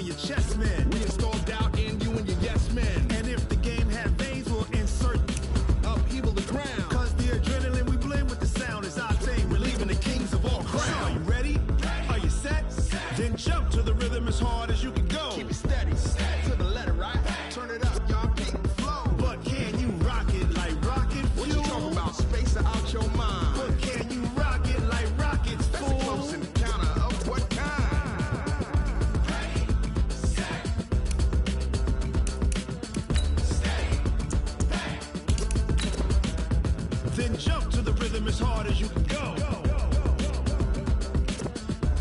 and your chest men. We install doubt in you and your yes men. And if the game had veins, we'll insert upheaval the ground. Cause the adrenaline we blend with the sound is our thing. We're leaving the kings of all crowns. Are you ready? Are you set? Then jump to the rhythm as hard as you can go. Keep it steady, to the letter, right? Turn it up, y'all, keep it flow. But can you rock it like rocket fuel? What you talking about? Space out your mind. But can you rock it like rockets, fool? That's a close encounter of what kind? Ready, set, steady, back. Then jump to the rhythm as hard as you can go.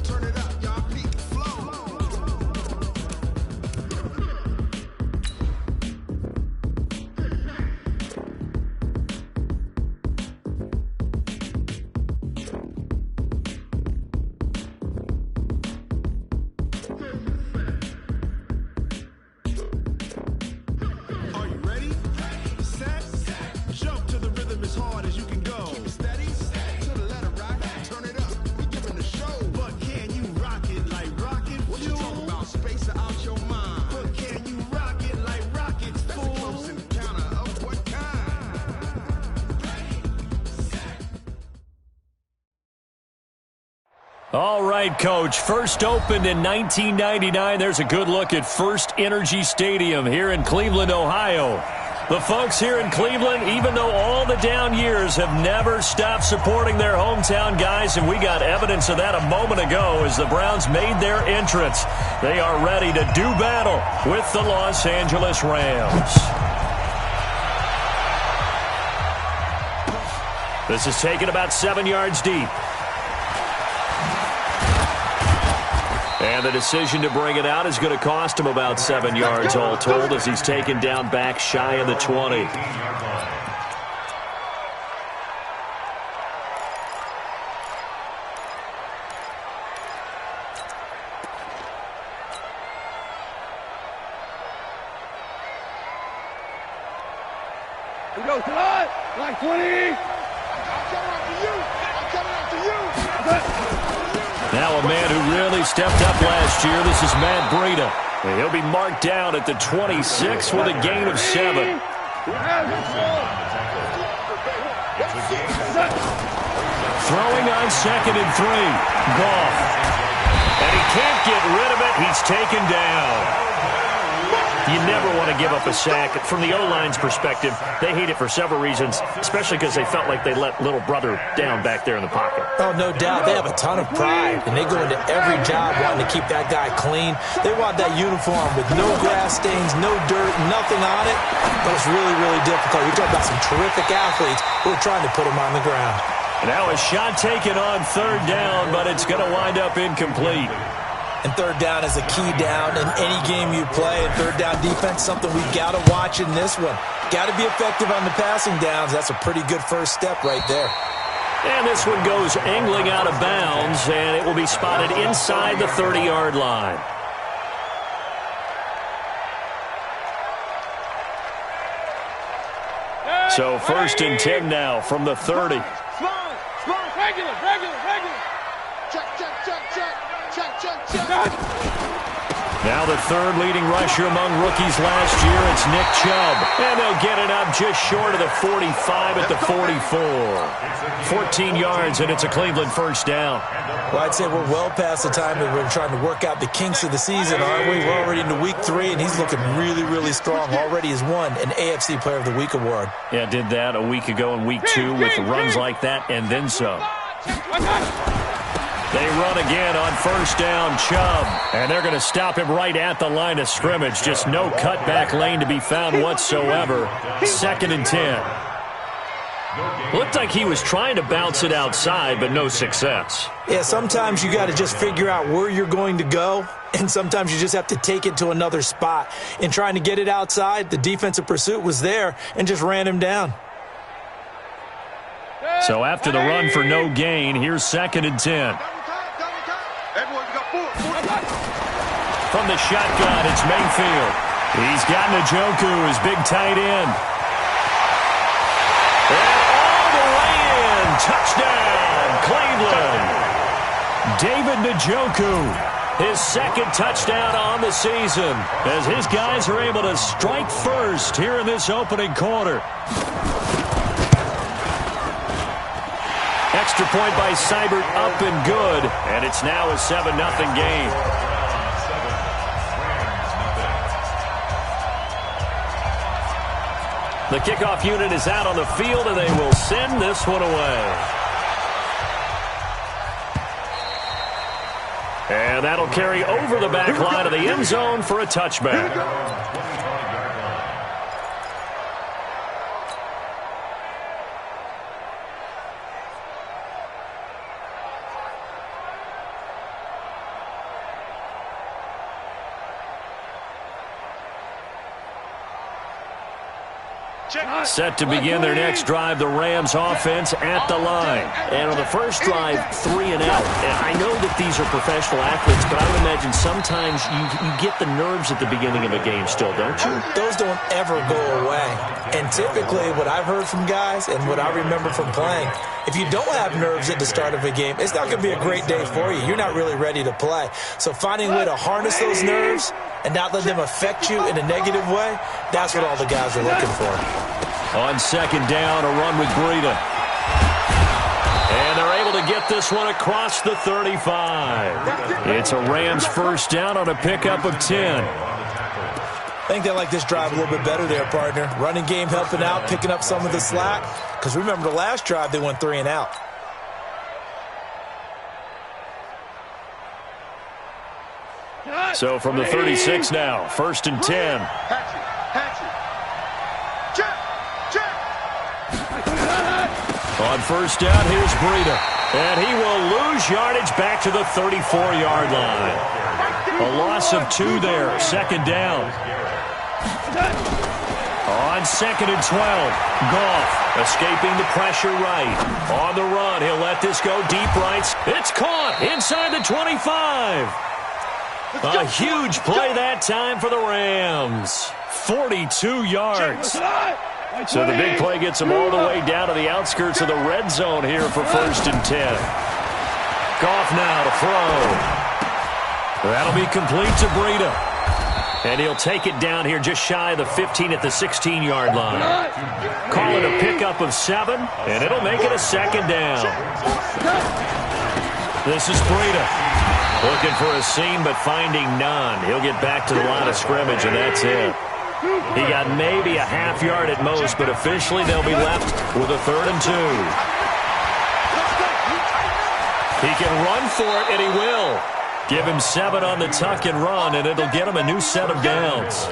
Turn it up, y'all, keep it flow. Are you ready? Set, jump to the rhythm as hard as you can go. Keep it steady, to the letter, right? Turn it up, we giving the show. But can you rock it like rocket fuel? What you talking about? Space out your mind. But can you rock it like rockets, fool? That's a close encounter of what kind? All right, Coach. First opened in 1999. There's a good look at First Energy Stadium here in Cleveland, Ohio. The folks here in Cleveland, even though all the down years, have never stopped supporting their hometown guys, and we got evidence of that a moment ago as the Browns made their entrance. They are ready to do battle with the Los Angeles Rams. This is taken about 7 yards deep. And the decision to bring it out is going to cost him about 7 yards all told as he's taken down back shy of the 20. Here we go, tonight, like 20. I'm coming after you. I'm coming after you. Now a man who really stepped up last year. This is Matt Breida. And he'll be marked down at the 26 with a gain of 7. Throwing on 2nd and 3. Goff. And he can't get rid of it. He's taken down. You never want to give up a sack. From the O-line's perspective, they hate it for several reasons, especially because they felt like they let little brother down back there in the pocket. Oh, no doubt. They have a ton of pride, and they go into every job wanting to keep that guy clean. They want that uniform with no grass stains, no dirt, nothing on it. But it's really, really difficult. You're talking about some terrific athletes who are trying to put him on the ground. Now a shot taken on 3rd down, but it's going to wind up incomplete. And 3rd down is a key down in any game you play. And 3rd down defense, something we've got to watch in this one. Got to be effective on the passing downs. That's a pretty good first step right there. And this one goes angling out of bounds, and it will be spotted inside the 30-yard line. So 1st and 10 now from the 30. Small, regular. Check. Now the 3rd leading rusher among rookies last year, it's Nick Chubb. And they'll get it up just short of the 45 at the 44. 14 yards, and it's a Cleveland 1st down. Well, I'd say we're well past the time that we're trying to work out the kinks of the season, aren't we? We're already into week 3, and he's looking really, really strong. Already has won an AFC Player of the Week award. Yeah, did that a week ago in week 2 with runs like that and then some. They run again on 1st down, Chubb. And they're going to stop him right at the line of scrimmage. Just no cutback lane to be found whatsoever. 2nd and 10. Looked like he was trying to bounce it outside, but no success. Yeah, sometimes you got to just figure out where you're going to go, and sometimes you just have to take it to another spot. In trying to get it outside, the defensive pursuit was there and just ran him down. So after the run for no gain, here's 2nd and 10. From the shotgun, it's Mayfield. He's got Njoku, his big tight end. And all the way in. Touchdown, Cleveland. David Njoku. his second touchdown on the season, as his guys are able to strike first here in this opening quarter. Extra point by Seibert, up and good, and it's now a 7-0 game. The kickoff unit is out on the field, and they will send this one away. And that'll carry over the back line of the end zone for a touchback. Set to begin their next drive, the Rams offense at the line. And on the first drive, 3 and out. And I know that these are professional athletes, but I would imagine sometimes you get the nerves at the beginning of a game still, don't you? Those don't ever go away. And typically what I've heard from guys and what I remember from playing, if you don't have nerves at the start of a game, it's not going to be a great day for you. You're not really ready to play. So finding a way to harness those nerves and not let them affect you in a negative way, that's what all the guys are looking for. On second down, a run with Breida. And they're able to get this one across the 35. It's a Rams first down on a pickup of 10. I think they like this drive a little bit better there, partner. Running game helping out, picking up some of the slack. Because remember the last drive, they went 3 and out. So from the 36 now, first and 10. On first down, here's Breida. And he will lose yardage back to the 34-yard line. A loss of 2 there, second down. On second and 12, Goff escaping the pressure right. On the run, he'll let this go deep right. It's caught inside the 25. A huge play that time for the Rams. 42 yards. So the big play gets them all the way down to the outskirts of the red zone here for first and 10. Goff now to throw. That'll be complete to Breida. And he'll take it down here just shy of the 15 at the 16-yard line. Call it a pickup of 7, and it'll make it a second down. This is Breida. Looking for a seam, but finding none. He'll get back to the line of scrimmage, and that's it. He got maybe a half yard at most, but officially they'll be left with a 3rd and 2. He can run for it, and he will. Give him 7 on the tuck and run, and it'll get him a new set of downs.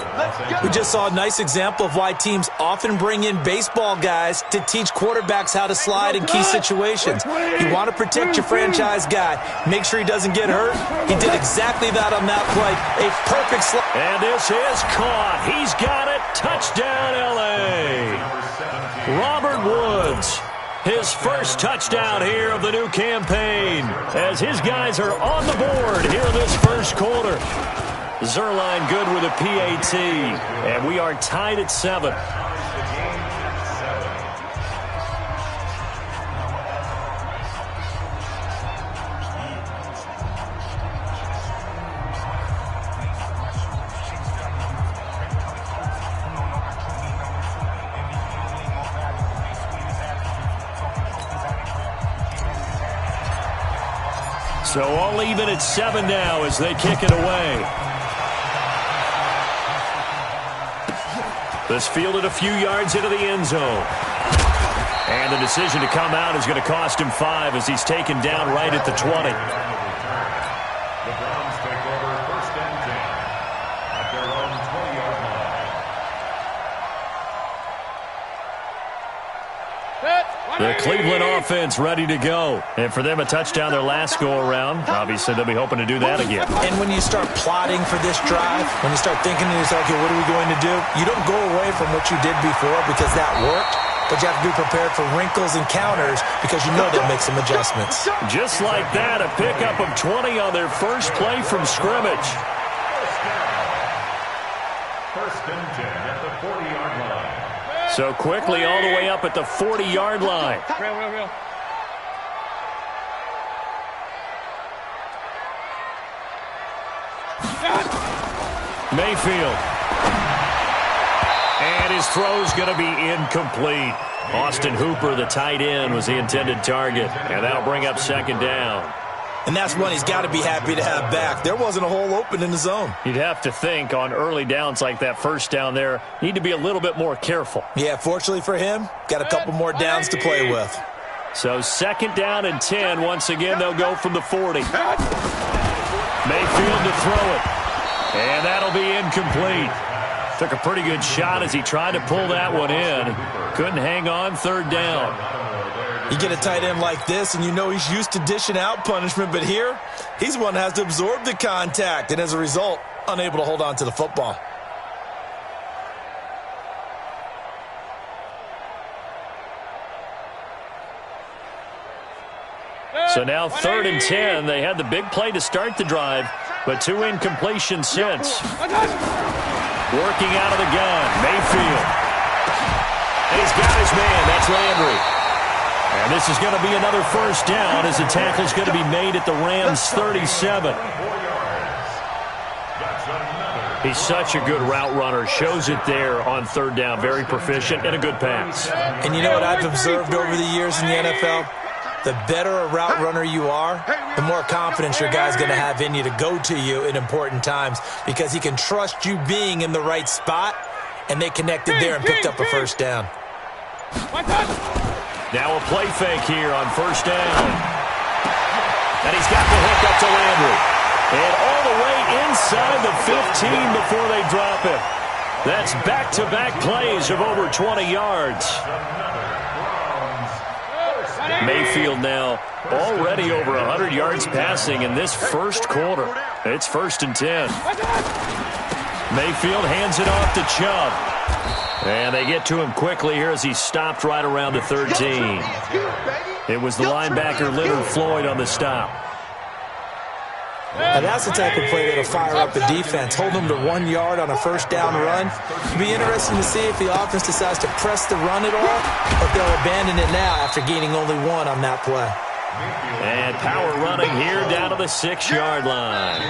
We just saw a nice example of why teams often bring in baseball guys to teach quarterbacks how to slide in key situations. You want to protect your franchise guy. Make sure he doesn't get hurt. He did exactly that on that play. A perfect slide. And this is caught. He's got it. Touchdown, L.A. Robert Woods. His first touchdown here of the new campaign as his guys are on the board here in this first quarter. Zerline good with a PAT, and we are tied at 7. So all even at 7 now as they kick it away. This fielded a few yards into the end zone. And the decision to come out is going to cost him 5 as he's taken down right at the 20. The Browns take over first and 10 at their own 20-yard line. The Cleveland offense ready to go. And for them, a touchdown their last go-around. Obviously, they'll be hoping to do that again. And when you start plotting for this drive, when you start thinking to yourself, okay, what are we going to do? You don't go away from what you did before because that worked. But you have to be prepared for wrinkles and counters because you know they'll make some adjustments. Just like that, a pickup of 20 on their first play from scrimmage. First and 10 at the 40-yard line. So quickly all the way up at the 40-yard line. Real. Mayfield. And his throw's going to be incomplete. Austin Hooper, the tight end, was the intended target. And that'll bring up second down. And that's one he's got to be happy to have back. There wasn't a hole open in the zone. You'd have to think on early downs like that first down there, need to be a little bit more careful. Yeah, fortunately for him, got a couple more downs to play with. So second down and 10. Once again, they'll go from the 40. Mayfield to throw it. And that'll be incomplete. Took a pretty good shot as he tried to pull that one in. Couldn't hang on, third down. You get a tight end like this, and you know he's used to dishing out punishment, but here, he's one that has to absorb the contact, and as a result, unable to hold on to the football. So now third and 10. They had the big play to start the drive, but 2 incompletions since. Working out of the gun, Mayfield. And he's got his man. That's Landry. And this is going to be another first down as the tackle's going to be made at the Rams' 37. He's such a good route runner. Shows it there on third down. Very proficient and a good pass. And you know what I've observed over the years in the NFL? The better a route runner you are, the more confidence your guy's going to have in you to go to you in important times because he can trust you being in the right spot, and they connected there and picked up a first down. Now a play fake here on first down. And he's got the hook up to Landry. And all the way inside the 15 before they drop him. That's back-to-back plays of over 20 yards. Mayfield now already over 100 yards passing in this first quarter. It's first and 10. Mayfield hands it off to Chubb. And they get to him quickly here as he stopped right around the 13. It was the linebacker Leonard Floyd on the stop. Now that's the type of play that'll fire up the defense. Hold them to 1 yard on a first down run. It'll be interesting to see if the offense decides to press the run at all or if they'll abandon it now after gaining only 1 on that play. And power running here down to the 6-yard line.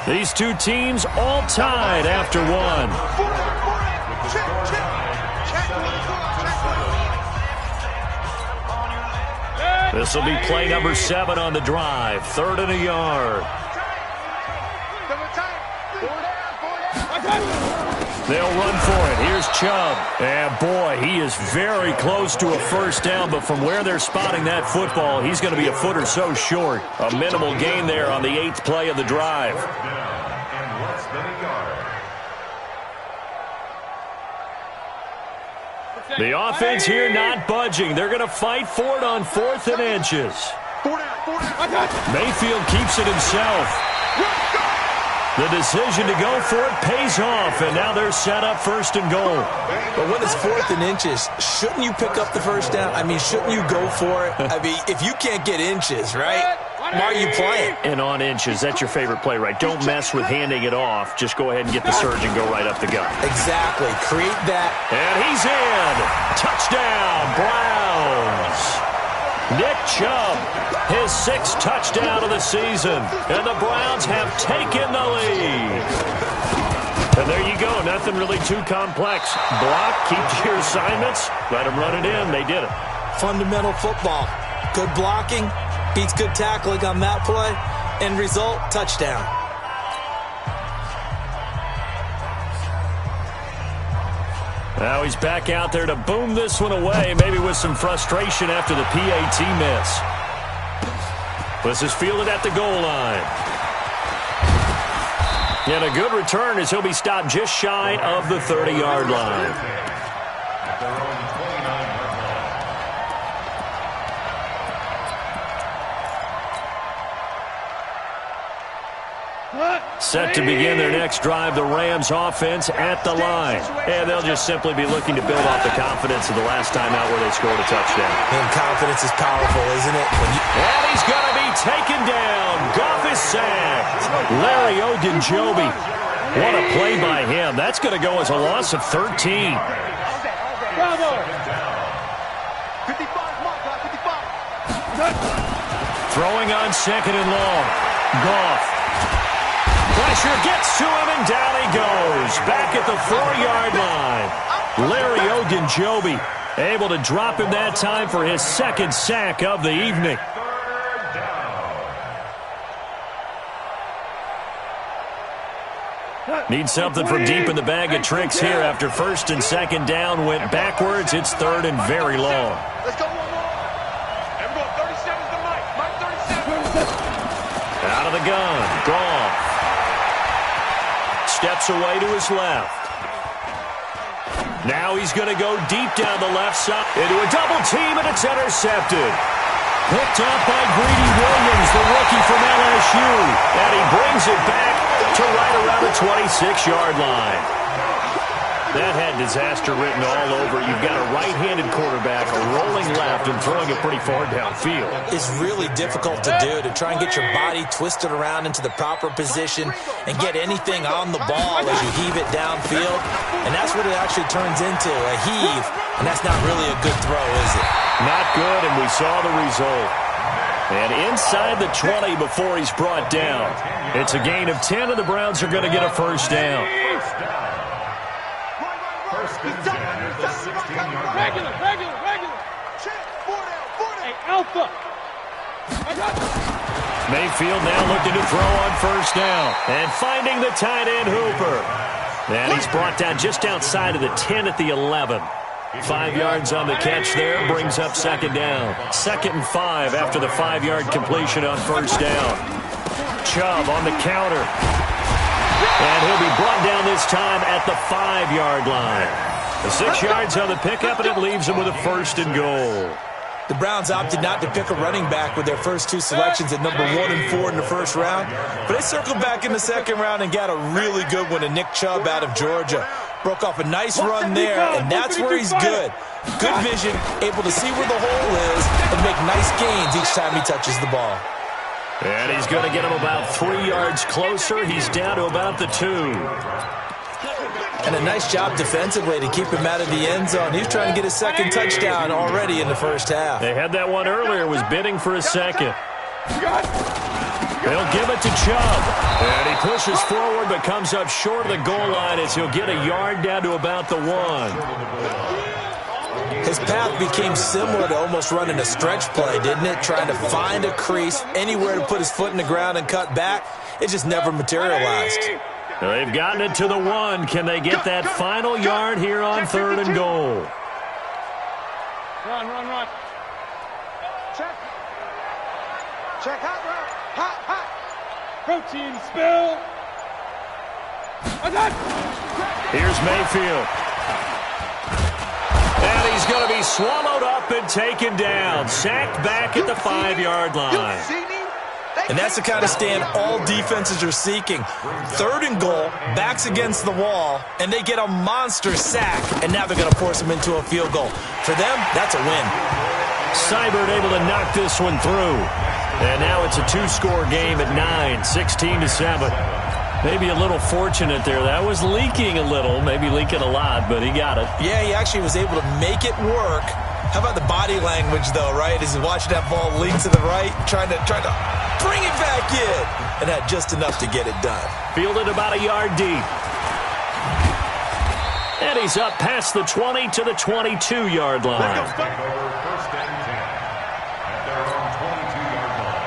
These two teams all tied after 1. This will be play number 7 on the drive. 3rd and a yard. They'll run for it. Here's Chubb. And boy, he is very close to a first down, but from where they're spotting that football, he's going to be a foot or so short. A minimal gain there on the 8th play of the drive. The offense here not budging. They're going to fight for it on 4th and inches. Mayfield keeps it himself. The decision to go for it pays off, and now they're set up 1st and goal. But when it's 4th and inches, shouldn't you pick up the first down? I mean, shouldn't you go for it? I mean, if you can't get inches, right? Why are you playing? And on inches, that's your favorite play, right? Don't mess with handing it off. Just go ahead and get the surge and go right up the gut. Exactly. Create that. And he's in. Touchdown, Browns. Nick Chubb, his 6th touchdown of the season. And the Browns have taken the lead. And there you go. Nothing really too complex. Block, keep to your assignments. Let them run it in. They did it. Fundamental football. Good blocking. Beats good tackling on that play. End result, touchdown. Now he's back out there to boom this one away, maybe with some frustration after the PAT miss. This is fielded at the goal line. And a good return as he'll be stopped just shy of the 30-yard line. Set to begin their next drive, the Rams offense at the line. And they'll just simply be looking to build off the confidence of the last time out where they scored a touchdown. And confidence is powerful, isn't it? And he's going to be taken down. Goff is sacked. Larry Ogunjobi. What a play by him. That's going to go as a loss of 13. Throwing on 2nd and long. Goff. pressure gets to him, and down he goes. Back at the 4-yard line. Larry Ogunjobi able to drop him that time for his second sack of the evening. Need something from deep in the bag of tricks here after first and second down went backwards. It's third and very long. Let's go one more. Everyone, 37's the mic. Mike 37. Out of the gun. Goff. Steps away to his left. Now he's going to go deep down the left side into a double team, and it's intercepted. Picked up by Greedy Williams, the rookie from LSU. And he brings it back to right around the 26-yard line. That had disaster written all over. You've got a right-handed quarterback, a rolling left, and throwing it pretty far downfield. It's really difficult to do, to try and get your body twisted around into the proper position and get anything on the ball as you heave it downfield. And that's what it actually turns into, a heave. And that's not really a good throw, is it? Not good, and we saw the result. And inside the 20 before he's brought down. It's a gain of 10, and the Browns are going to get a first down. Regular. Hey, Alpha. Mayfield now looking to throw on first down. And finding the tight end Hooper. And he's brought down just outside of the 10 at the 11. 5 yards on the catch there, brings up second down. 2nd and 5 after the 5-yard completion on first down. Chubb on the counter. And he'll be brought down this time at the 5-yard line. The 6 yards on the pickup, and it leaves him with a first and goal. The Browns opted not to pick a running back with their first 2 selections at number 1 and 4 in the first round. But they circled back in the second round and got a really good one to Nick Chubb out of Georgia. Broke off a nice run there, and that's where he's good. Good vision, able to see where the hole is and make nice gains each time he touches the ball. And he's going to get him about 3 yards closer. He's down to about the 2. And a nice job defensively to keep him out of the end zone. He's trying to get his second touchdown already in the first half. They had that one earlier, was bidding for a second. They'll give it to Chubb. And he pushes forward but comes up short of the goal line as he'll get a yard down to about the 1. His path became similar to almost running a stretch play, didn't it? Trying to find a crease, anywhere to put his foot in the ground and cut back. It just never materialized. They've gotten it to the 1. Can they get that final yard here on 3rd and goal? Run. Check. Hot. Protein spill. Here's Mayfield. And he's going to be swallowed up and taken down. Sacked back at the 5-yard line. And that's the kind of stand all defenses are seeking. 3rd and goal, backs against the wall, and they get a monster sack. And now they're going to force him into a field goal. For them, that's a win. Seibert able to knock this one through. And now it's a 2-score game at 9, 16-7. Maybe a little fortunate there. That was leaking a little, maybe leaking a lot, but he got it. Yeah, he actually was able to make it work. How about the body language, though, right? As he watched that ball leak to the right, trying to bring it back in, and had just enough to get it done. Fielded about a yard deep. And he's up past the 20 to the 22-yard line. First and 10 at their own 22-yard line.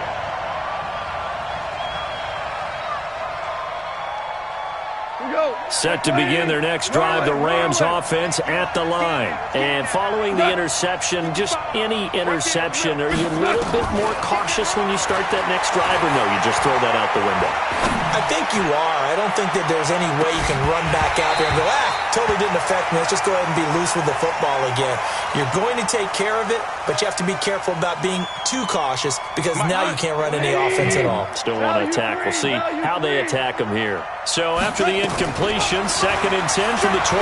Set to begin their next drive, the Rams offense at the line. And following the interception, just any interception, are you a little bit more cautious when you start that next drive, or no, you just throw that out the window? I think you are. I don't think that there's any way you can run back out there and go, totally didn't affect me. Let's just go ahead and be loose with the football again. You're going to take care of it, but you have to be careful about being too cautious because now you can't run any offense at all. Still want to attack. We'll see how they attack them here. So after the incompletion, 2nd and 10 from the 22.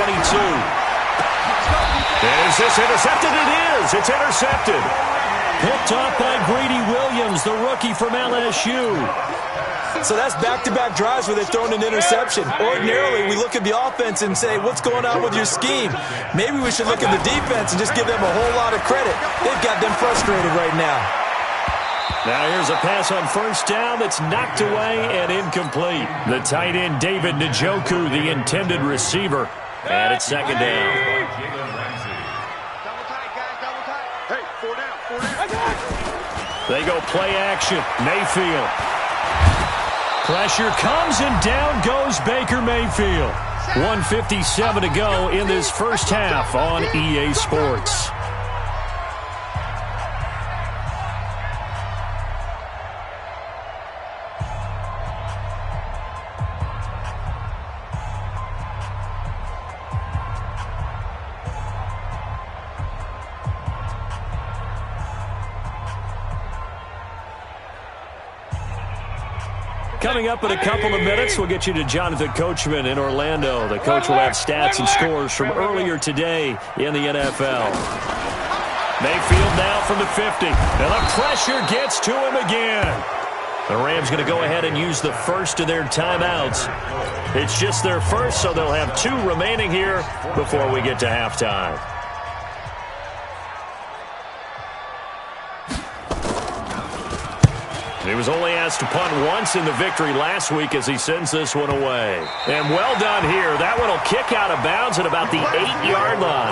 Is this intercepted? It is. It's intercepted. Picked up by Greedy Williams, the rookie from LSU. So that's back-to-back drives where they've thrown an interception. Ordinarily, we look at the offense and say, what's going on with your scheme? Maybe we should look at the defense and just give them a whole lot of credit. They've got them frustrated right now. Now here's a pass on first down that's knocked away and incomplete. The tight end, David Njoku, the intended receiver. And it's second down. Double tight, guys, double tight. Hey, 4 down. They go play action. Mayfield. Pressure comes and down goes Baker Mayfield. 1:57 to go in this first half on EA Sports. Coming up in a couple of minutes, we'll get you to Jonathan Coachman in Orlando. The coach will have stats and scores from earlier today in the NFL. Mayfield now from the 50. And the pressure gets to him again. The Rams going to go ahead and use the first of their timeouts. It's just their first, so they'll have 2 remaining here before we get to halftime. He was only asked to punt once in the victory last week as he sends this one away. And well done here. That one will kick out of bounds at about the 8-yard line.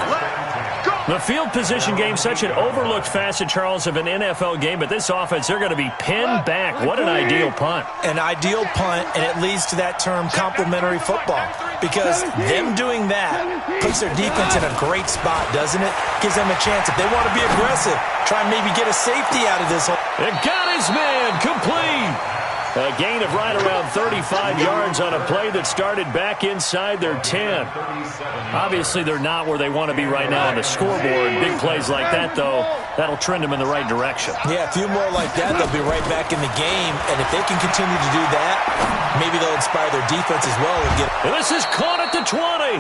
The field position game, such an overlooked facet, Charles, of an NFL game, but this offense, they're going to be pinned back. What an ideal punt. An ideal punt, and it leads to that term complementary football, because them doing that puts their defense in a great spot, doesn't it? Gives them a chance, if they want to be aggressive, try and maybe get a safety out of this. It got his man complete. A gain of right around 35 yards on a play that started back inside their 10. Obviously, they're not where they want to be right now on the scoreboard. Big plays like that, though, that'll trend them in the right direction. Yeah, a few more like that, they'll be right back in the game. And if they can continue to do that, maybe they'll inspire their defense as well. And this is caught at the 20.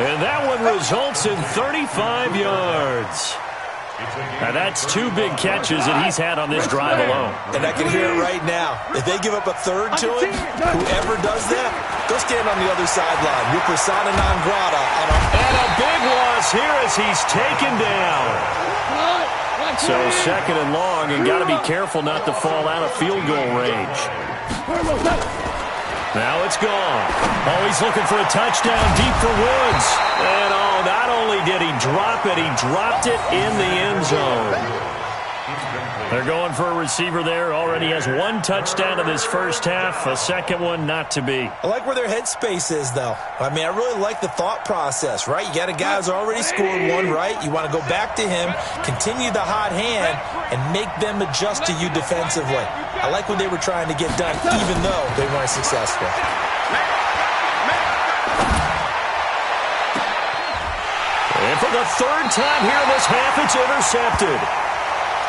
And that one results in 35 yards. Now that's 2 big catches that he's had on this drive alone. And I can hear it right now. If they give up a third to him, whoever does that, go stand on the other sideline. Your persona non grata. And a big loss here as he's taken down. So second and long, and got to be careful not to fall out of field goal range. Now it's gone. Oh, he's looking for a touchdown deep for Woods. And oh, not only did he drop it, he dropped it in the end zone. They're going for a receiver there. Already has 1 touchdown in this first half. A second one not to be. I like where their headspace is, though. I mean, I really like the thought process, right? You got a guy who's already scored 1, right? You want to go back to him, continue the hot hand, and make them adjust to you defensively. I like what they were trying to get done, even though they weren't successful. And for the 3rd time here in this half, it's intercepted.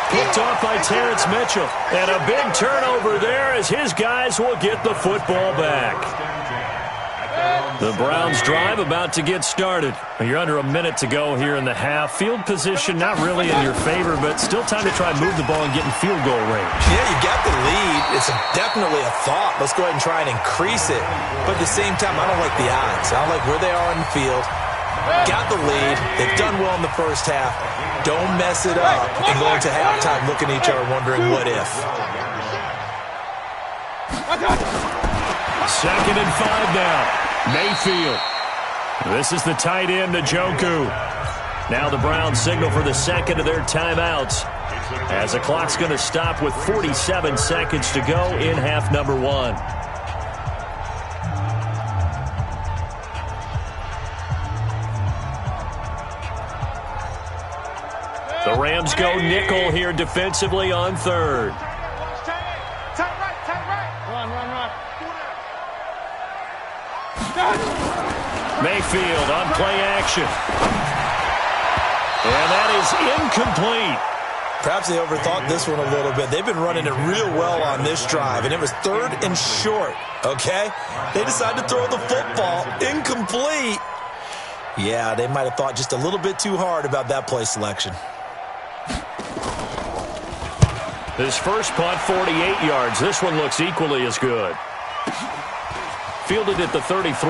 Picked off by Terrence Mitchell. And a big turnover there as his guys will get the football back. The Browns drive about to get started. You're under a minute to go here in the half. Field position not really in your favor, but still time to try and move the ball and get in field goal range. Yeah, you got the lead. It's definitely a thought. Let's go ahead and try and increase it. But at the same time, I don't like the odds. I don't like where they are in the field. Got the lead. They've done well in the first half. Don't mess it up and go into halftime looking at each other wondering what if. 2nd and 5 now. Mayfield. This is the tight end, Njoku. Now the Browns signal for the second of their timeouts as the clock's going to stop with 47 seconds to go in half number 1. The Rams go nickel here defensively on 3rd. Mayfield on play action. And that is incomplete. Perhaps they overthought this one a little bit. They've been running it real well on this drive, and it was 3rd and short, okay? They decided to throw the football. Incomplete. Yeah, they might have thought just a little bit too hard about that play selection. His first punt, 48 yards. This one looks equally as good. Fielded at the 33.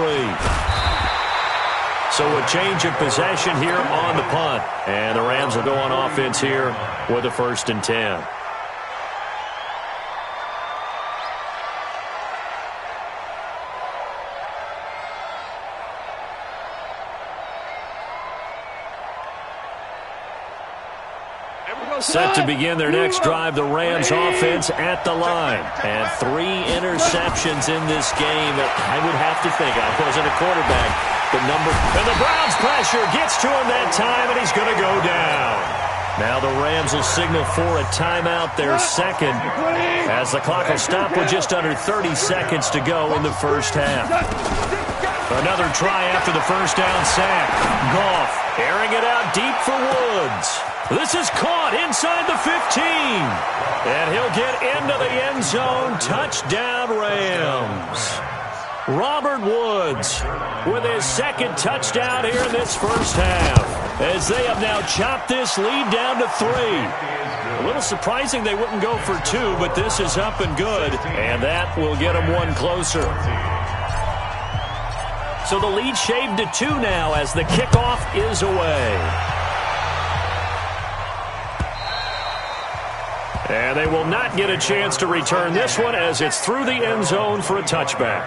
So a change of possession here on the punt. And the Rams will go on offense here with a 1st and 10. Set to begin their next drive, the Rams offense at the line. And 3 interceptions in this game. I would have to think, I wasn't a quarterback, and the Browns pressure gets to him that time, and he's going to go down. Now the Rams will signal for a timeout, their second, as the clock will stop with just under 30 seconds to go in the first half. Another try after the first down sack. Goff airing it out deep for Woods. This is caught inside the 15. And he'll get into the end zone. Touchdown, Rams. Robert Woods with his second touchdown here in this first half, as they have now chopped this lead down to 3. A little surprising they wouldn't go for 2, but this is up and good, and that will get them 1 closer. So the lead shaved to 2 now as the kickoff is away. And they will not get a chance to return this one as it's through the end zone for a touchback.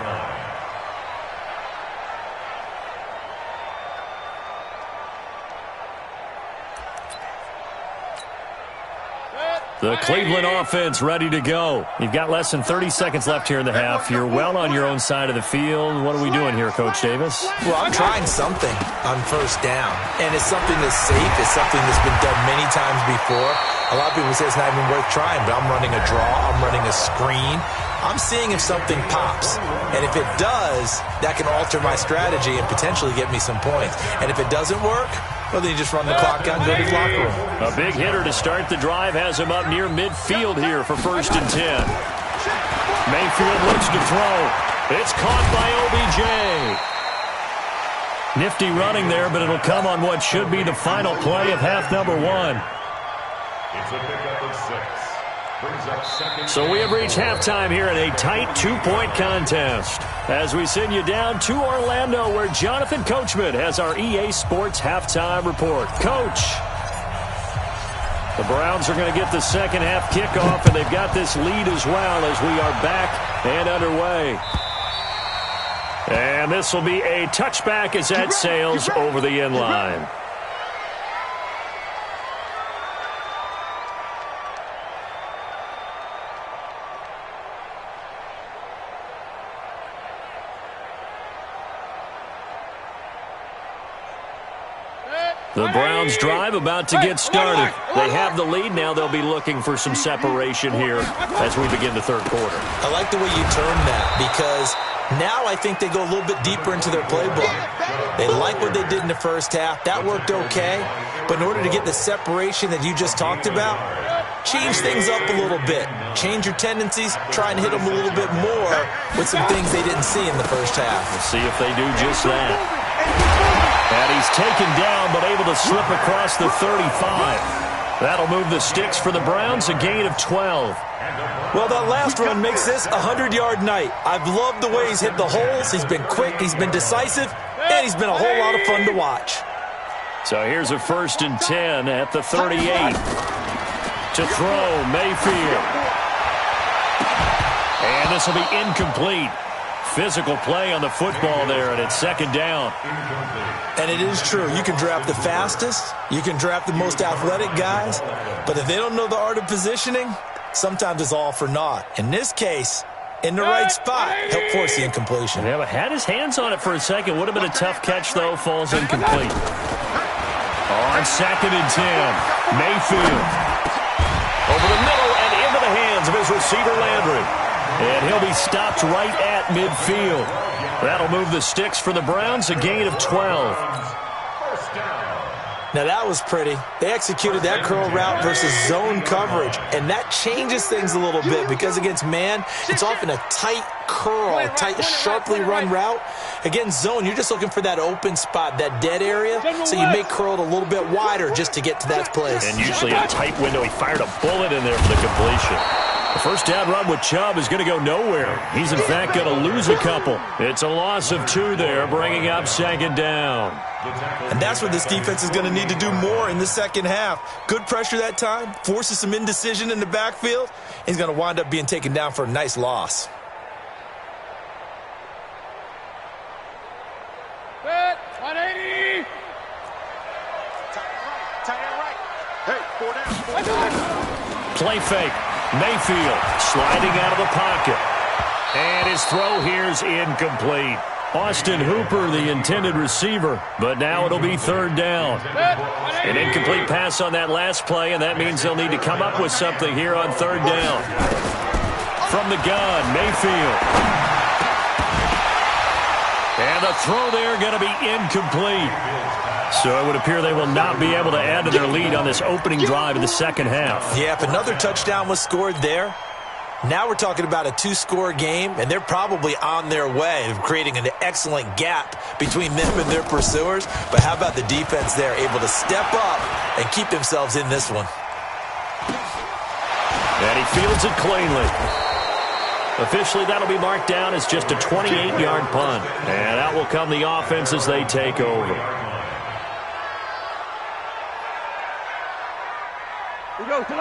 The Cleveland offense ready to go. You've got less than 30 seconds left here in the half. You're well on your own side of the field. What are we doing here, Coach Davis? Well, I'm trying something on first down, and it's something that's safe. It's something that's been done many times before. A lot of people say it's not even worth trying, but I'm running a draw. I'm running a screen. I'm seeing if something pops. And if it does, that can alter my strategy and potentially get me some points. And if it doesn't work, well, then you just run the clock out and go to the locker room. A big hitter to start the drive has him up near midfield here for 1st and 10. Mayfield looks to throw. It's caught by OBJ. Nifty running there, but it'll come on what should be the final play of half number 1. It's a pickup of 6. So we have reached halftime here in a tight 2-point contest as we send you down to Orlando, where Jonathan Coachman has our EA Sports halftime report. Coach, the Browns are going to get the second half kickoff, and they've got this lead as well as we are back and underway. And this will be a touchback as that sails over the end line. The Browns drive about to get started. They have the lead. Now they'll be looking for some separation here as we begin the third quarter. I like the way you turned that, because now I think they go a little bit deeper into their playbook. They like what they did in the first half. That worked okay. But in order to get the separation that you just talked about, change things up a little bit. Change your tendencies. Try and hit them a little bit more with some things they didn't see in the first half. We'll see if they do just that. And he's taken down, but able to slip across the 35. That'll move the sticks for the Browns, a gain of 12. Well, that last run makes this a 100-yard night. I've loved the way he's hit the holes. He's been quick, he's been decisive, and he's been a whole lot of fun to watch. So here's a 1st and 10 at the 38. To throw, Mayfield. And this will be incomplete. Physical play on the football there, and it's 2nd down. And it is true. You can draft the fastest. You can draft the most athletic guys. But if they don't know the art of positioning, sometimes it's all for naught. In this case, in the right spot, help force the incompletion. Yeah, but had his hands on it for a second. Would have been a tough catch, though. Falls incomplete. On 2nd and 10, Mayfield. Over the middle and into the hands of his receiver, Landry. And he'll be stopped right at midfield. That'll move the sticks for the Browns, a gain of 12. Now that was pretty. They executed that curl route versus zone coverage, and that changes things a little bit because against man, it's often a tight curl, a tight, sharply run route. Against zone, you're just looking for that open spot, that dead area, so you make curl a little bit wider just to get to that place. And usually a tight window. He fired a bullet in there for the completion. The first down run with Chubb is going to go nowhere. He's, in fact, going to lose a couple. It's a loss of 2 there, bringing up 2nd down. And that's what this defense is going to need to do more in the second half. Good pressure that time, forces some indecision in the backfield. He's going to wind up being taken down for a nice loss. Set, 180. Tight end right. Hey, 4 down. Play fake. Mayfield sliding out of the pocket. And his throw here is incomplete. Austin Hooper, the intended receiver, but now it'll be third down. An incomplete pass on that last play, and that means they'll need to come up with something here on third down. From the gun, Mayfield. And the throw there going to be incomplete. So it would appear they will not be able to add to their lead on this opening drive of the second half. Yeah, if another touchdown was scored there, now we're talking about a two-score game, and they're probably on their way of creating an excellent gap between them and their pursuers. But how about the defense there, able to step up and keep themselves in this one? And he fields it cleanly. Officially, that'll be marked down as just a 28-yard punt. And out will come the offense as they take over.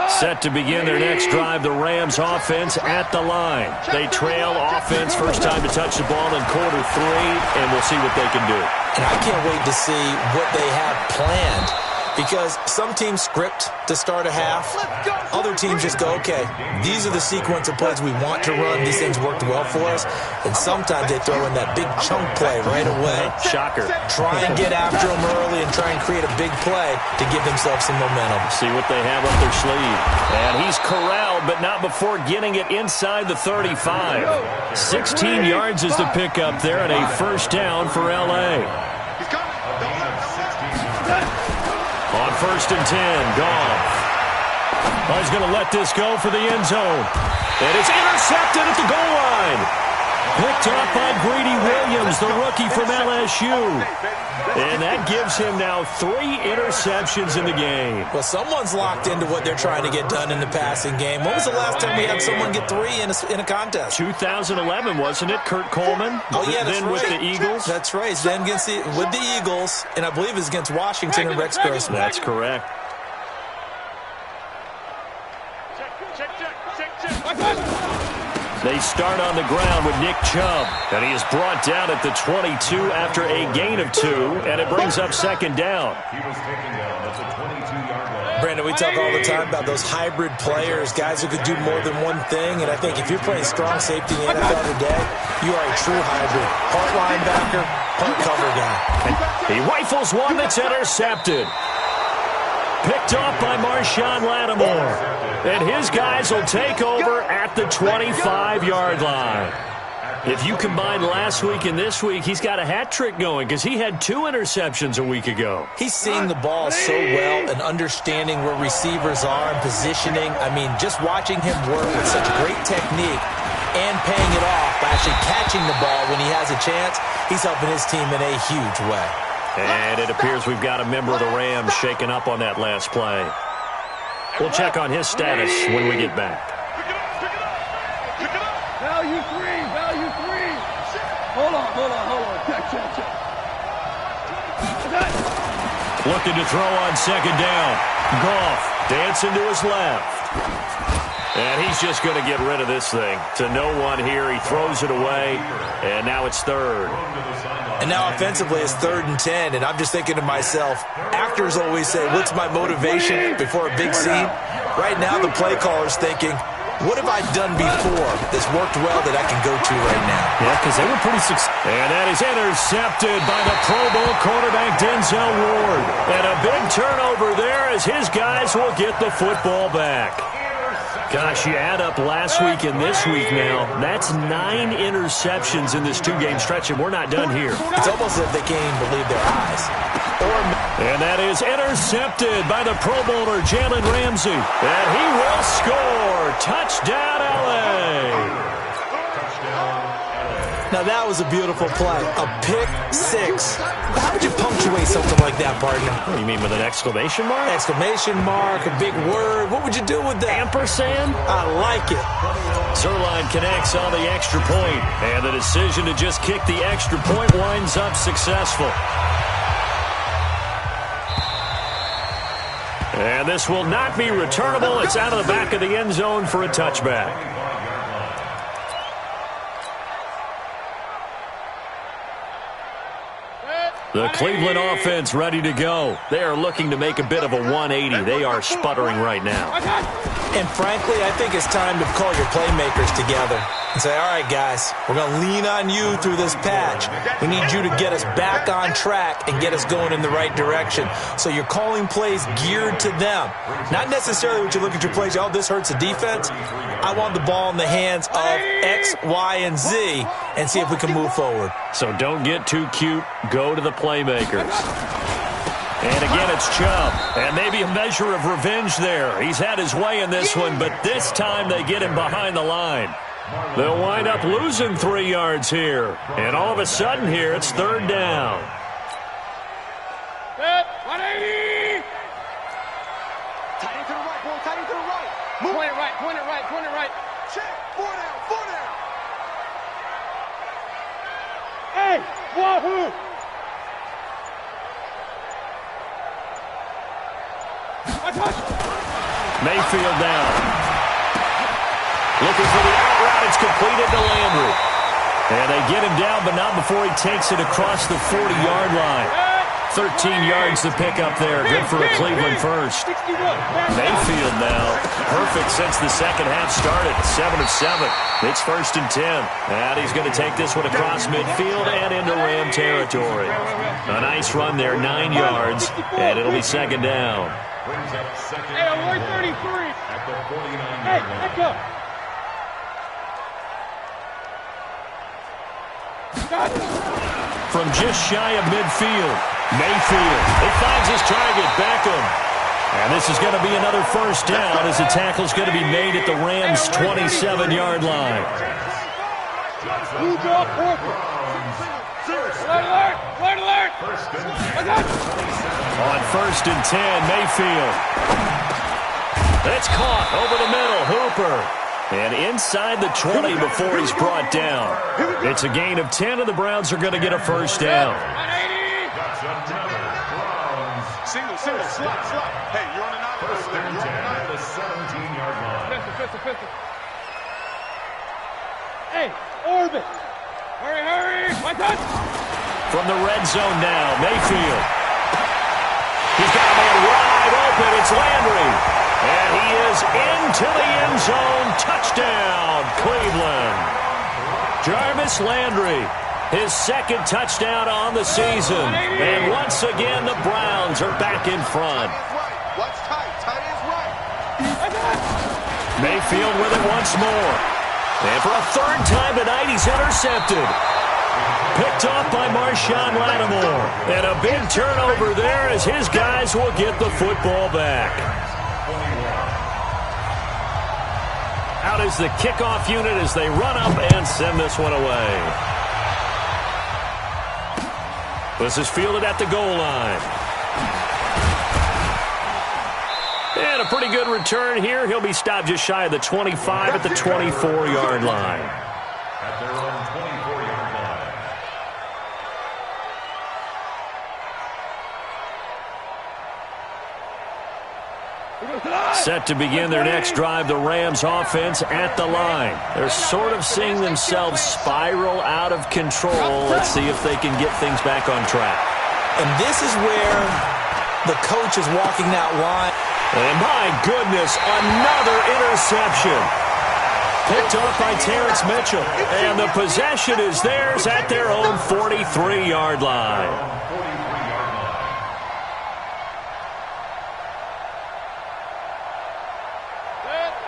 Set to begin their next drive, the Rams offense at the line. They trail offense, first time to touch the ball in quarter 3, and we'll see what they can do. And I can't wait to see what they have planned, because some teams script to start a half. Other teams just go, okay, these are the sequence of plays we want to run. These things worked well for us. And sometimes they throw in that big chunk play right away. Shocker. Try and get after them early and try and create a big play to give themselves some momentum. See what they have up their sleeve. And he's corralled, but not before getting it inside the 35. 16 yards is the pickup there, and a first down for L.A. On 1st and 10, Goff. He's going to let this go for the end zone. And it's intercepted at the goal line. Picked up by Greedy Williams, the rookie from LSU. And that gives him now 3 interceptions in the game. Well, someone's locked into what they're trying to get done in the passing game. When was the last time we had someone get 3 in a contest? 2011, wasn't it? Kurt Coleman? Oh, yeah, that's then right. with the Eagles? That's right. Then with the Eagles, and I believe it's against Washington and Rex Grossman. That's correct. They start on the ground with Nick Chubb, and he is brought down at the 22 after a gain of 2, and it brings up second down. He was taken down. That's a 22-yard line. Brandon, we talk all the time about those hybrid players, guys who could do more than one thing, and I think if you're playing strong safety in the NFL today, you are a true hybrid. Part linebacker, part cover guy. He rifles one that's intercepted. Picked off by Marshawn Lattimore. And his guys will take over at the 25-yard line. If you combine last week and this week, he's got a hat trick going because he had 2 interceptions a week ago. He's seeing the ball so well and understanding where receivers are and positioning. I mean, just watching him work with such great technique and paying it off by actually catching the ball when he has a chance, he's helping his team in a huge way. And it appears we've got a member of the Rams shaken up on that last play. We'll check on his status when we get back. Value 3, value 3. Hold on. Check. Looking to throw on second down. Goff dancing to his left. And he's just going to get rid of this thing. To no one here. He throws it away. And now it's third. And now offensively it's 3rd and 10, and I'm just thinking to myself, actors always say, what's my motivation before a big scene? Right now the play caller's thinking, what have I done before that's worked well that I can go to right now? Yeah, because they were pretty successful. And that is intercepted by the Pro Bowl quarterback Denzel Ward. And a big turnover there as his guys will get the football back. Gosh, you add up last week and this week now, that's 9 interceptions in this 2-game stretch, and we're not done here. It's almost as if they can't even believe their eyes. And that is intercepted by the Pro Bowler Jalen Ramsey. And he will score. Touchdown, L.A. Now that was a beautiful play. A pick 6. How would you punctuate something like that, partner? What do you mean, with an exclamation mark? Exclamation mark, a big word. What would you do with that? Ampersand? I like it. Zerline connects on the extra point, and the decision to just kick the extra point winds up successful. And this will not be returnable. It's out of the back of the end zone for a touchback. The Cleveland offense ready to go. They are looking to make a bit of a 180. They are sputtering right now. And frankly, I think it's time to call your playmakers together and say, all right, guys, we're going to lean on you through this patch. We need you to get us back on track and get us going in the right direction. So you're calling plays geared to them. Not necessarily what you look at your plays, oh, this hurts the defense. I want the ball in the hands of X, Y, and Z and see if we can move forward. So don't get too cute. Go to the playmakers. And again, it's Chubb. And maybe a measure of revenge there. He's had his way in this one, but this time they get him behind the line. They'll wind up losing 3 yards here. And all of a sudden here, it's third down. 180! Tight end to the right, boy. Tight end to the right. Move. Point it right, point it right, point it right. Check. 4 down, 4 down. Hey, wahoo! Mayfield down. Looking for the out route. It's completed to Landry. And they get him down, but not before he takes it across the 40-yard line. 13 yards to pick up there. Good for a Cleveland first. Mayfield now. Perfect since the second half started. 7 of 7. It's 1st and 10. And he's going to take this one across midfield and into Ram territory. A nice run there, 9 yards. And it'll be second down. Hey, I'm 133. At the 49-yard Hey, line. let's go. From just shy of midfield, Mayfield. He finds his target, Beckham. And this is going to be another first down as the tackle's going to be made at the Rams' 27-yard line. Blue ball, alert, alert. On 1st and 10, Mayfield. It's caught over the middle, Hooper. And inside the 20 before he's brought down. It's a gain of 10, and the Browns are going to get a first down. Single, slot. Hey, you're on an island. First and 10 at the 17-yard line. Pistol. Hey, orbit. Hurry. My touch. From the red zone now, Mayfield. He's got a man wide open. It's Landry. And he is into the end zone. Touchdown, Cleveland. Jarvis Landry, his second touchdown on the season. And once again, the Browns are back in front. Watch tight. Tight is right. Mayfield with it once more. And for a third time tonight, he's intercepted. Picked off by Marshawn Lattimore. And a big turnover there as his guys will get the football back. Out is the kickoff unit as they run up and send this one away. This is fielded at the goal line. And a pretty good return here. He'll be stopped just shy of the 25 at the 24-yard line. At their own 24-yard line. Set to begin their next drive, the Rams offense at the line. They're sort of seeing themselves spiral out of control. Let's see if they can get things back on track. And this is where the coach is walking that line. And my goodness, another interception. Picked off by Terrence Mitchell. And the possession is theirs at their own 43-yard line.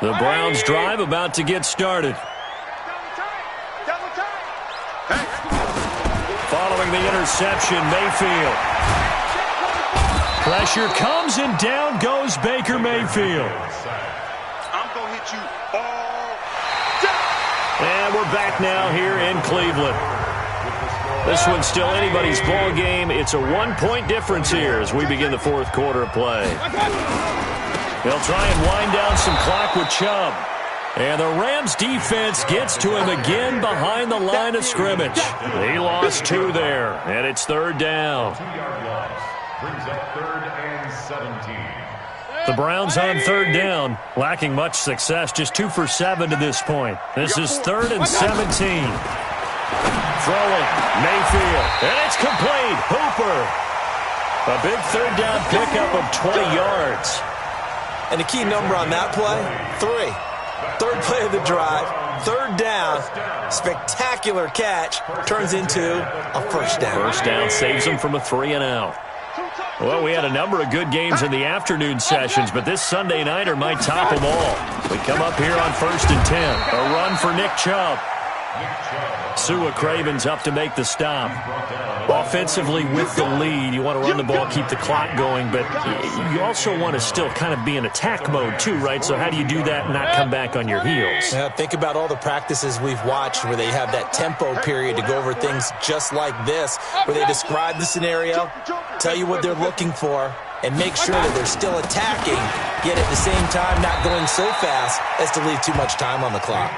The Browns drive about to get started. Following the interception, Mayfield. Pressure comes and down goes Baker Mayfield. I'm going to hit you all day. And we're back now here in Cleveland. This one's still anybody's ball game. It's a 1-point difference here as we begin the fourth quarter of play. They'll try and wind down some clock with Chubb. And the Rams defense gets to him again behind the line of scrimmage. He lost 2 there, and it's third down. 2-yard loss brings up 3rd and 17. The Browns on third down, lacking much success, just 2 for 7 to this point. This is 3rd and 17. Throwing. Mayfield. And it's complete. Hooper. A big third down pickup of 20 yards. And the key number on that play, 3. Third play of the drive, third down, spectacular catch, turns into a first down. First down saves them from a 3-and-out. Well, we had a number of good games in the afternoon sessions, but this Sunday nighter might top them all. We come up here on 1st and 10. A run for Nick Chubb. Sua Craven's up to make the stop. Offensively with the lead, you want to run the ball, keep the clock going, but you also want to still kind of be in attack mode too, right? So how do you do that and not come back on your heels? Yeah, think about all the practices we've watched where they have that tempo period to go over things just like this, where they describe the scenario, tell you what they're looking for, and make sure that they're still attacking, yet at the same time not going so fast as to leave too much time on the clock.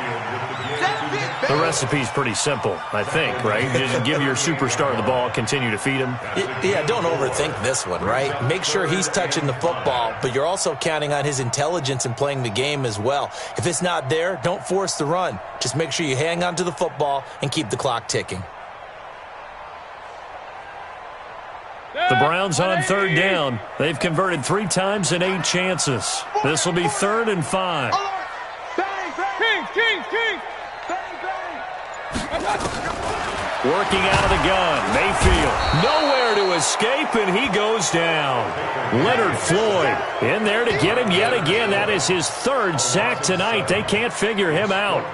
The recipe's pretty simple, I think, right? Just give your superstar the ball, continue to feed him. Yeah, don't overthink this one, right? Make sure he's touching the football, but you're also counting on his intelligence in playing the game as well. If it's not there, don't force the run. Just make sure you hang on to the football and keep the clock ticking. The Browns on third down. They've converted 3 times in 8 chances. This will be 3rd and 5. King. Working out of the gun. Mayfield. Nowhere to escape, and he goes down. Leonard Floyd in there to get him yet again. That is his 3rd sack tonight. They can't figure him out.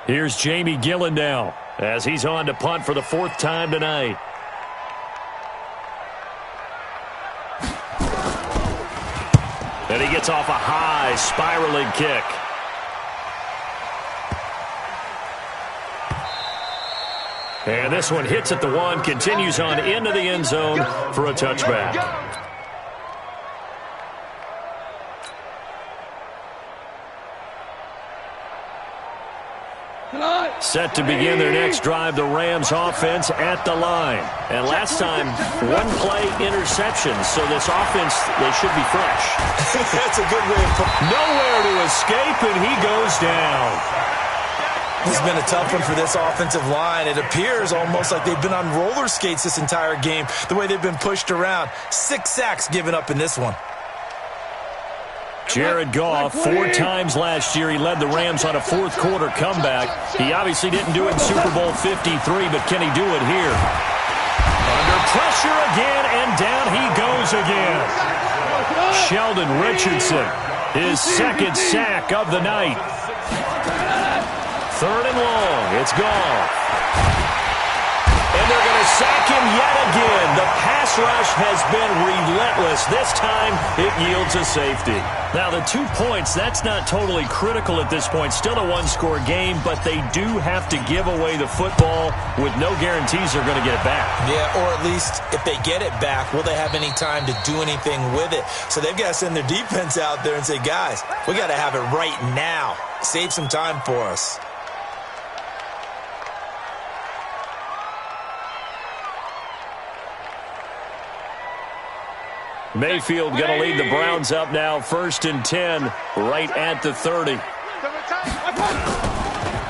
Here's Jamie Gillen now as he's on to punt for the 4th time tonight. And he gets off a high spiraling kick. And this one hits at the 1, continues on into the end zone for a touchback. Set to begin their next drive, the Rams offense at the line. And last time, 1-play interception, so this offense, they should be fresh. That's a good way of putting it. Nowhere to escape, and he goes down. This has been a tough one for this offensive line. It appears almost like they've been on roller skates this entire game, the way they've been pushed around. 6 sacks given up in this one. Jared Goff, 4 times last year, he led the Rams on a 4th-quarter comeback. He obviously didn't do it in Super Bowl 53, but can he do it here? Under pressure again, and down he goes again. Sheldon Richardson, his 2nd sack of the night. 3rd and long, it's Goff. And they're going to sack him yet again. The pass rush has been relentless. This time, it yields a safety. Now, the 2 points, that's not totally critical at this point. Still a 1-score game, but they do have to give away the football with no guarantees they're going to get it back. Yeah, or at least if they get it back, will they have any time to do anything with it? So they've got to send their defense out there and say, guys, we got to have it right now. Save some time for us. Mayfield going to lead the Browns up now, 1st and 10, right at the 30.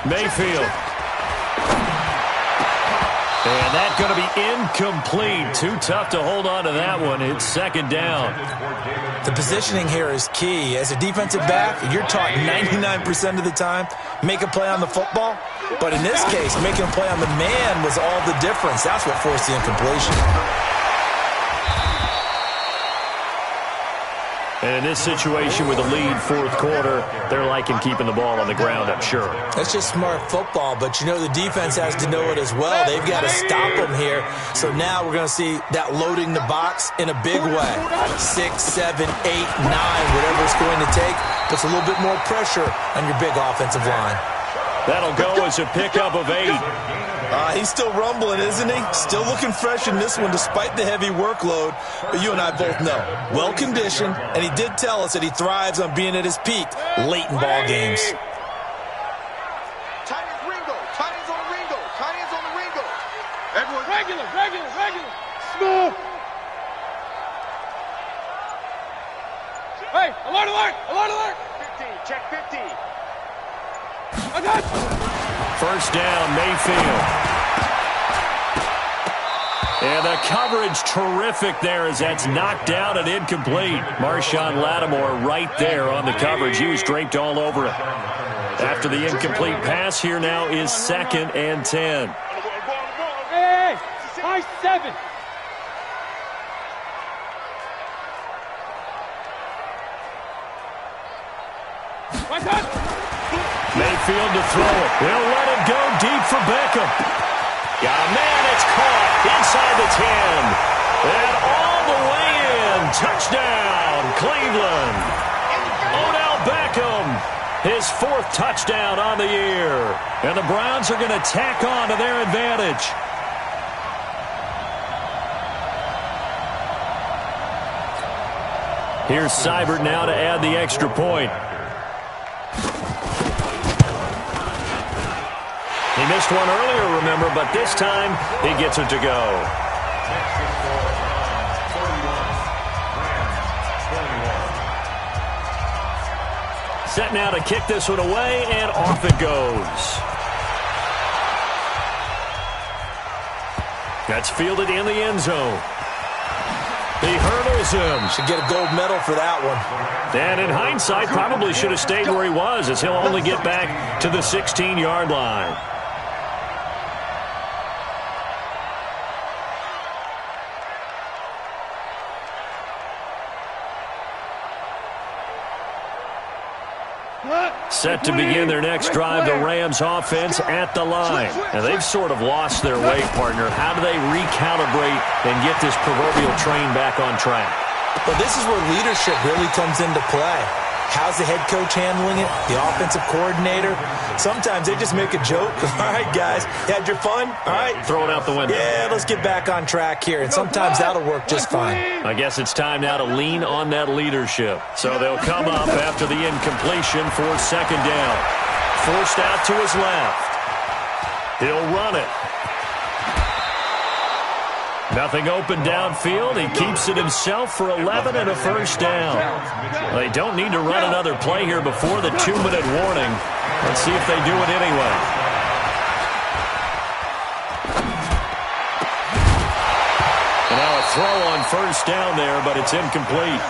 Mayfield. And that's going to be incomplete. Too tough to hold on to that one. It's 2nd down. The positioning here is key. As a defensive back, you're taught 99% of the time, make a play on the football. But in this case, making a play on the man was all the difference. That's what forced the incompletion. And in this situation with a lead 4th quarter, they're liking keeping the ball on the ground, I'm sure. That's just smart football, but you know the defense has to know it as well. They've got to stop them here. So now we're going to see that loading the box in a big way. 6, 7, 8, 9, whatever it's going to take, puts a little bit more pressure on your big offensive line. That'll go as a pickup of 8. He's still rumbling, isn't he? Still looking fresh in this one despite the heavy workload. But you and I both know, well-conditioned, and he did tell us that he thrives on being at his peak late in ball games. Tight ends on the Ringo. Everyone regular. Hey, alert, alert, alert, alert. 50, check 50. First down, Mayfield. And the coverage terrific there as that's knocked down and incomplete. Marshawn Lattimore right there on the coverage. He was draped all over it. After the incomplete pass, here now is 2nd and 10. Hey, high 7. Mayfield to throw it. He'll let it go deep for Beckham. Got a man, it's caught inside the 10. And all the way in. Touchdown, Cleveland. Odell Beckham, his 4th touchdown on the year. And the Browns are going to tack on to their advantage. Here's Seibert now to add the extra point. He missed one earlier, remember, but this time he gets it to go. Set now to kick this one away, and off it goes. That's fielded in the end zone. He hurdles him. Should get a gold medal for that one. And in hindsight, probably should have stayed where he was, as he'll only get back to the 16-yard line. Set to begin their next drive, the Rams offense at the line. And they've sort of lost their way, partner. How do they recalibrate and get this proverbial train back on track? Well, this is where leadership really comes into play. How's the head coach handling it? The offensive coordinator? Sometimes they just make a joke. All right, guys, you had your fun? All right. Throw it out the window. Yeah, let's get back on track here. And sometimes that'll work just fine. I guess it's time now to lean on that leadership. So they'll come up after the incompletion for 2nd down. Forced out to his left. He'll run it. Nothing open downfield. He keeps it himself for 11 and a first down. They don't need to run another play here before the 2-minute warning. Let's see if they do it anyway. And now a throw on first down there, but it's incomplete.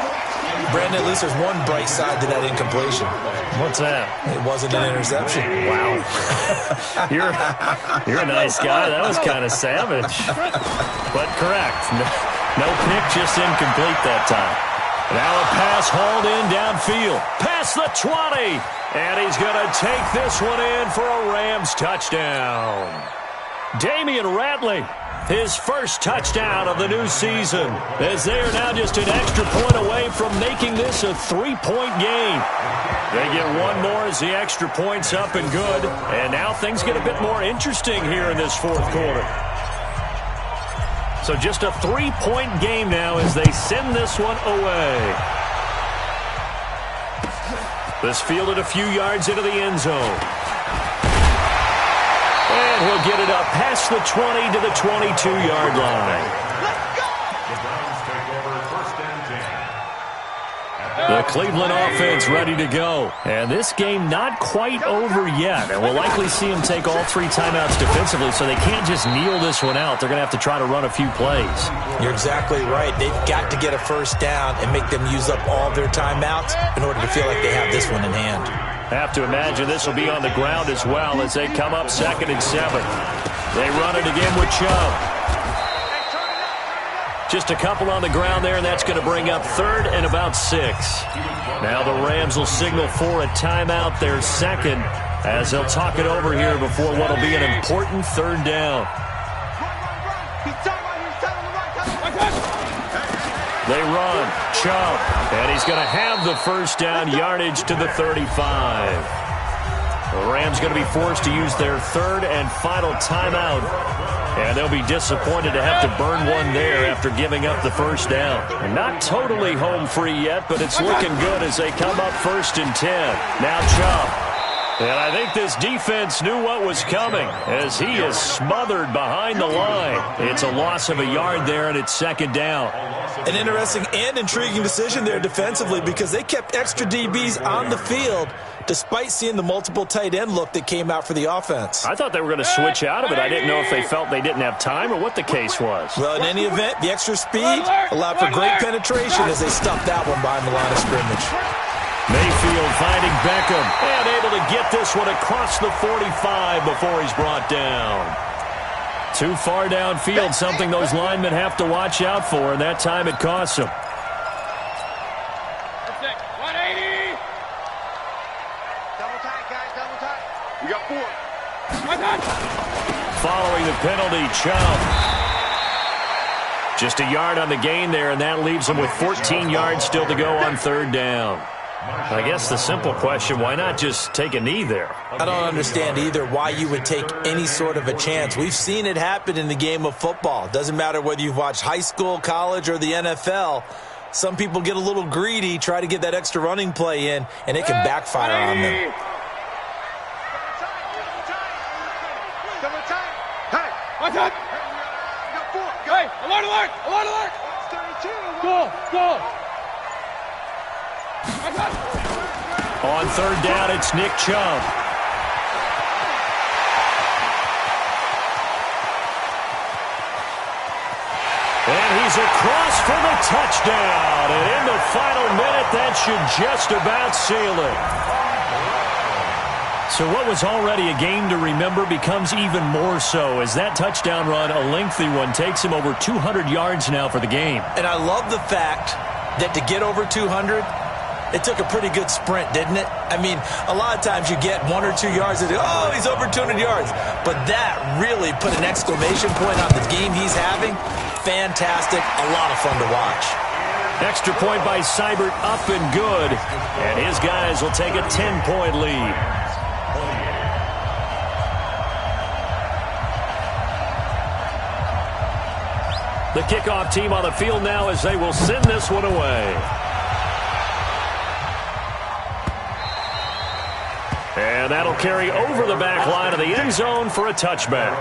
Brandon, at least there's one bright side to that incompletion. What's that? It wasn't an interception. Wow. You're a nice guy. That was kind of savage. But correct. No pick, just incomplete that time. Now a pass hauled in downfield. Past the 20. And he's going to take this one in for a Rams touchdown. Damian Ratley, his first touchdown of the new season, as they are now just an extra point away from making this a 3-point game. They get one more as the extra point's up and good. And now things get a bit more interesting here in this 4th quarter. So just a 3-point game now as they send this one away. This fielded a few yards into the end zone. And he'll get it up past the 20 to the 22-yard line. The Cleveland offense ready to go. And this game not quite over yet. And we'll likely see them take all 3 timeouts defensively, so they can't just kneel this one out. They're going to have to try to run a few plays. You're exactly right. They've got to get a first down and make them use up all their timeouts in order to feel like they have this one in hand. Have to imagine this will be on the ground as well as they come up 2nd and 7. They run it again with Chubb. Just a couple on the ground there, and that's going to bring up 3rd and about 6. Now the Rams will signal for a timeout, their 2nd, as they'll talk it over here before what will be an important 3rd down. They run, Chubb, and he's going to have the first down, yardage to the 35. The Rams going to be forced to use their 3rd and final timeout. And they'll be disappointed to have to burn one there after giving up the first down. And not totally home free yet, but it's looking good as they come up 1st and 10. Now Chubb. And I think this defense knew what was coming as he is smothered behind the line. It's a loss of a yard there, and it's second down. An interesting and intriguing decision there defensively because they kept extra DBs on the field despite seeing the multiple tight end look that came out for the offense. I thought they were going to switch out of it. I didn't know if they felt they didn't have time or what the case was. Well, in any event, the extra speed allowed for great penetration as they stuffed that one behind the line of scrimmage. Mayfield finding Beckham and able to get this one across the 45 before he's brought down. Too far downfield, something those linemen have to watch out for, and that time it costs them. 180. Double tight, guys, double tight. We got 4. Following the penalty, Chubb. Just a yard on the gain there, and that leaves them with 14 yards still to go on third down. I guess the simple question, why not just take a knee there? I don't understand either why you would take any sort of a chance. We've seen it happen in the game of football. Doesn't matter whether you've watched high school, college, or the NFL. Some people get a little greedy, try to get that extra running play in, and it can backfire on them. Double tight. Hey, what's up? We got 4. Hey, alert, alert, alert, alert. 32. Go. On third down, it's Nick Chubb. And he's across for the touchdown. And in the final minute, that should just about seal it. So what was already a game to remember becomes even more so as that touchdown run, a lengthy one, takes him over 200 yards now for the game. And I love the fact that to get over 200, it took a pretty good sprint, didn't it? I mean, a lot of times you get 1 or 2 yards and oh, he's over 200 yards. But that really put an exclamation point on the game he's having. Fantastic. A lot of fun to watch. Extra point by Seibert, up and good. And his guys will take a 10-point lead. The kickoff team on the field now as they will send this one away. And that'll carry over the back line of the end zone for a touchback.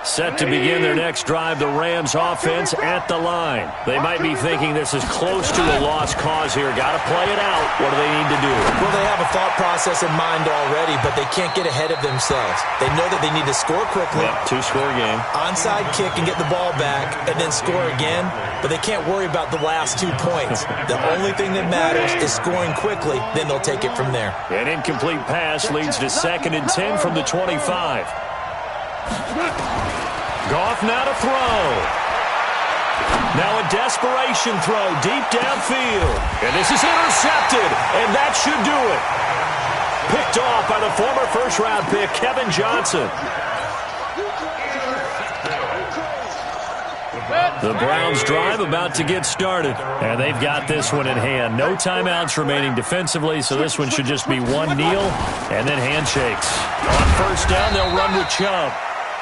Set to begin their next drive, the Rams offense at the line. They might be thinking this is close to a lost cause here. Got to play it out. What do they need to do? Well, they have a thought process in mind already, but they can't get ahead of themselves. They know that they need to score quickly. Yep, 2-score game. Onside kick and get the ball back and then score again, but they can't worry about the last 2 points. The only thing that matters is scoring quickly, then they'll take it from there. An incomplete pass leads to 2nd and 10 from the 25. Goff now to throw. Now a desperation throw deep downfield. And this is intercepted, and that should do it. Picked off by the former first-round pick, Kevin Johnson. The Browns drive about to get started, and they've got this one in hand. No timeouts remaining defensively, so this one should just be one kneel and then handshakes. On first down, they'll run with Chubb.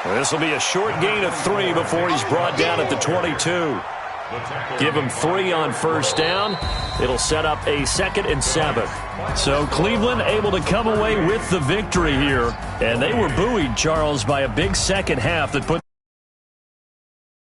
This will be a short gain of 3 before he's brought down at the 22. Give him 3 on first down. It'll set up a 2nd and 7. So Cleveland able to come away with the victory here. And they were buoyed, Charles, by a big second half that put